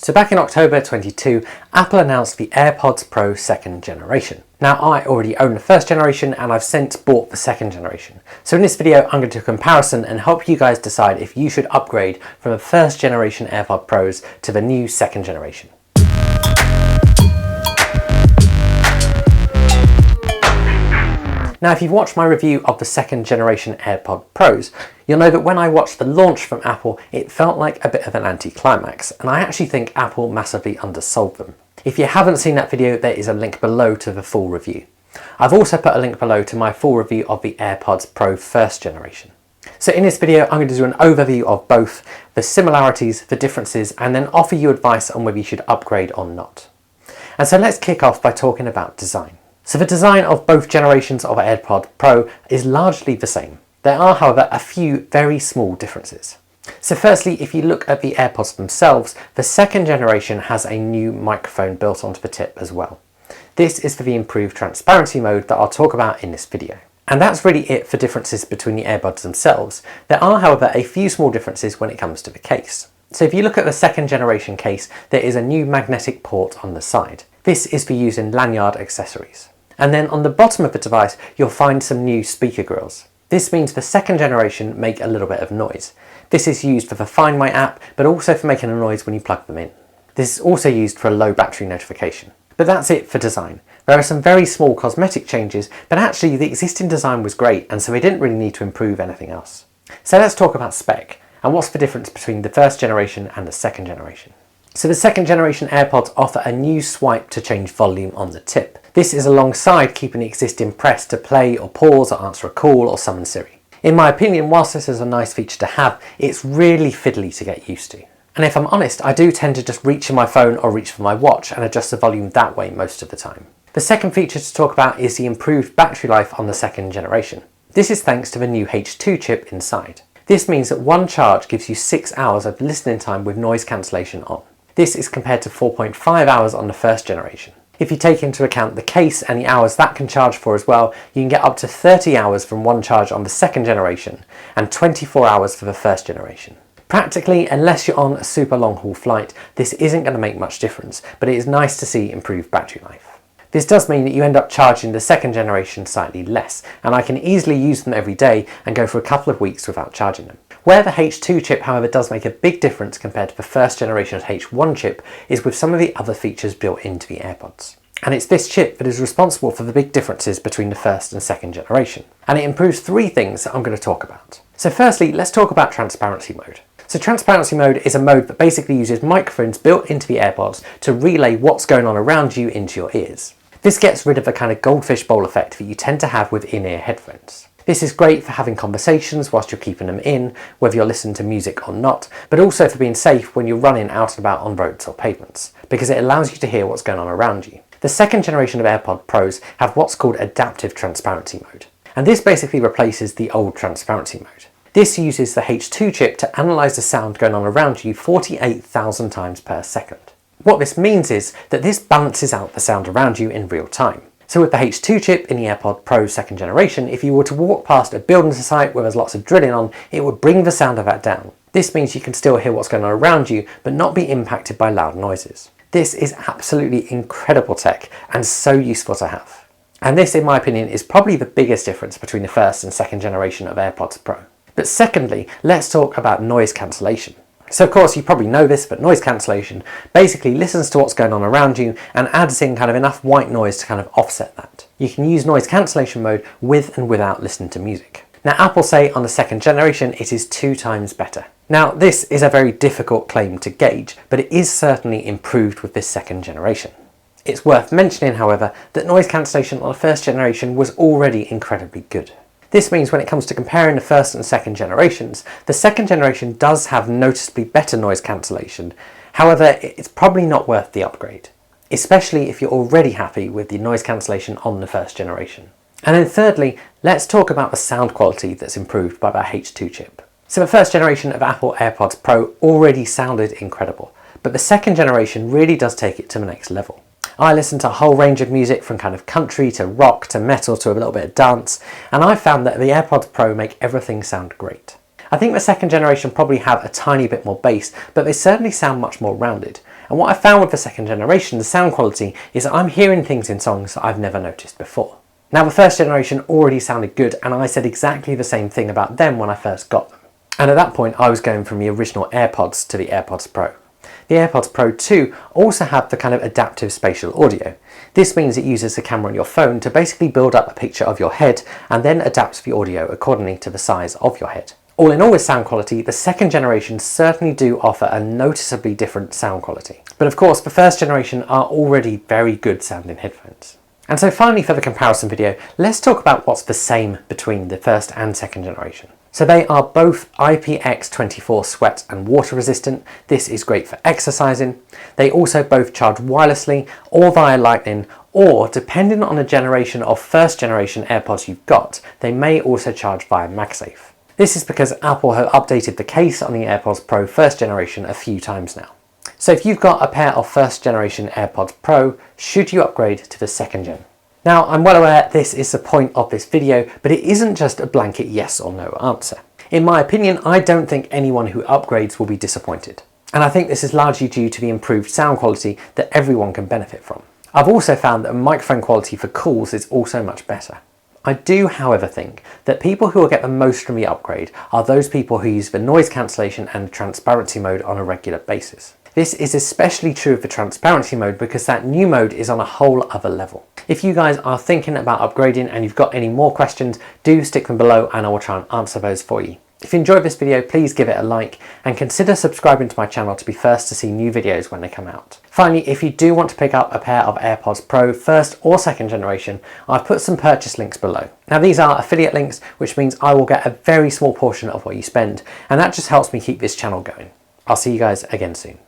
So back in October 22, Apple announced the AirPods Pro 2nd generation. Now I already own the 1st generation and I've since bought the 2nd generation. So in this video I'm going to do a comparison and help you guys decide if you should upgrade from the 1st generation AirPods Pros to the new 2nd generation. Now if you've watched my review of the 2nd generation AirPods Pros, you'll know that when I watched the launch from Apple, it felt like a bit of an anticlimax, and I actually think Apple massively undersold them. If you haven't seen that video, there is a link below to the full review. I've also put a link below to my full review of the AirPods Pro 1st generation. So in this video, I'm going to do an overview of both, the similarities, the differences, and then offer you advice on whether you should upgrade or not. And so let's kick off by talking about design. So the design of both generations of AirPods Pro is largely the same. There are, however, a few very small differences. So firstly, if you look at the AirPods themselves, the 2nd generation has a new microphone built onto the tip as well. This is for the improved transparency mode that I'll talk about in this video. And that's really it for differences between the AirPods themselves. There are, however, a few small differences when it comes to the case. So if you look at the 2nd generation case, there is a new magnetic port on the side. This is for use in lanyard accessories. And then on the bottom of the device, you'll find some new speaker grills. This means the 2nd generation make a little bit of noise. This is used for the Find My app, but also for making a noise when you plug them in. This is also used for a low battery notification. But that's it for design. There are some very small cosmetic changes, but actually the existing design was great, and so we didn't really need to improve anything else. So let's talk about spec, and what's the difference between the 1st generation and the 2nd generation. So the 2nd generation AirPods offer a new swipe to change volume on the tip. This is alongside keeping the existing press to play or pause or answer a call or summon Siri. In my opinion, whilst this is a nice feature to have, it's really fiddly to get used to. And if I'm honest, I do tend to just reach for my phone or reach for my watch and adjust the volume that way most of the time. The second feature to talk about is the improved battery life on the 2nd generation. This is thanks to the new H2 chip inside. This means that one charge gives you 6 hours of listening time with noise cancellation on. This is compared to 4.5 hours on the 1st generation. If you take into account the case and the hours that can charge for as well, you can get up to 30 hours from one charge on the 2nd generation and 24 hours for the 1st generation. Practically, unless you're on a super long haul flight, this isn't going to make much difference, but it is nice to see improved battery life. This does mean that you end up charging the 2nd generation slightly less, and I can easily use them every day and go for a couple of weeks without charging them. Where the H2 chip, however, does make a big difference compared to the 1st generation's H1 chip is with some of the other features built into the AirPods. And it's this chip that is responsible for the big differences between the 1st and 2nd generation. And it improves 3 things that I'm going to talk about. So firstly, let's talk about transparency mode. So transparency mode is a mode that basically uses microphones built into the AirPods to relay what's going on around you into your ears. This gets rid of the kind of goldfish bowl effect that you tend to have with in-ear headphones. This is great for having conversations whilst you're keeping them in, whether you're listening to music or not, but also for being safe when you're running out and about on roads or pavements, because it allows you to hear what's going on around you. The 2nd generation of AirPods Pros have what's called adaptive transparency mode, and this basically replaces the old transparency mode. This uses the H2 chip to analyse the sound going on around you 48,000 times per second. What this means is that this balances out the sound around you in real time. So with the H2 chip in the AirPods Pro 2nd generation, if you were to walk past a building site where there's lots of drilling on, it would bring the sound of that down. This means you can still hear what's going on around you, but not be impacted by loud noises. This is absolutely incredible tech and so useful to have. And this, in my opinion, is probably the biggest difference between the 1st and 2nd generation of AirPods Pro. But secondly, let's talk about noise cancellation. So of course you probably know this, but noise cancellation basically listens to what's going on around you and adds in kind of enough white noise to kind of offset that. You can use noise cancellation mode with and without listening to music. Now Apple say on the 2nd generation it is 2 times better. Now this is a very difficult claim to gauge, but it is certainly improved with this 2nd generation. It's worth mentioning, however, that noise cancellation on the 1st generation was already incredibly good. This means when it comes to comparing the 1st and 2nd generations, the 2nd generation does have noticeably better noise cancellation. However, it's probably not worth the upgrade, especially if you're already happy with the noise cancellation on the 1st generation. And then thirdly, let's talk about the sound quality that's improved by that H2 chip. So the 1st generation of Apple AirPods Pro already sounded incredible, but the 2nd generation really does take it to the next level. I listen to a whole range of music from kind of country to rock to metal to a little bit of dance, and I found that the AirPods Pro make everything sound great. I think the 2nd generation probably have a tiny bit more bass, but they certainly sound much more rounded, And what I found with the second generation, the sound quality, is that I'm hearing things in songs that I've never noticed before. Now the first generation already sounded good, and I said exactly the same thing about them when I first got them. And at that point I was going from the original AirPods to the AirPods Pro. The AirPods Pro 2 also have the kind of adaptive spatial audio. This means it uses the camera on your phone to basically build up a picture of your head and then adapts the audio accordingly to the size of your head. All in all with sound quality, the second generation certainly do offer a noticeably different sound quality. But of course, the first generation are already very good sounding headphones. And so finally for the comparison video, let's talk about what's the same between the first and second generation. So they are both IPX24 sweat and water resistant. This is great for exercising. They also both charge wirelessly or via lightning, or depending on the generation of first generation AirPods you've got, they may also charge via MagSafe. This is because Apple have updated the case on the AirPods Pro first generation a few times now. So if you've got a pair of first generation AirPods Pro, should you upgrade to the second gen? Now, I'm well aware this is the point of this video, but it isn't just a blanket yes or no answer. In my opinion, I don't think anyone who upgrades will be disappointed. And I think this is largely due to the improved sound quality that everyone can benefit from. I've also found that microphone quality for calls is also much better. I do, however, think that people who will get the most from the upgrade are those people who use the noise cancellation and transparency mode on a regular basis. This is especially true of the transparency mode because that new mode is on a whole other level. If you guys are thinking about upgrading and you've got any more questions, do stick them below and I will try and answer those for you. If you enjoyed this video, please give it a like and consider subscribing to my channel to be first to see new videos when they come out. Finally, if you do want to pick up a pair of AirPods Pro first or second generation, I've put some purchase links below. Now these are affiliate links, which means I will get a very small portion of what you spend, and that just helps me keep this channel going. I'll see you guys again soon.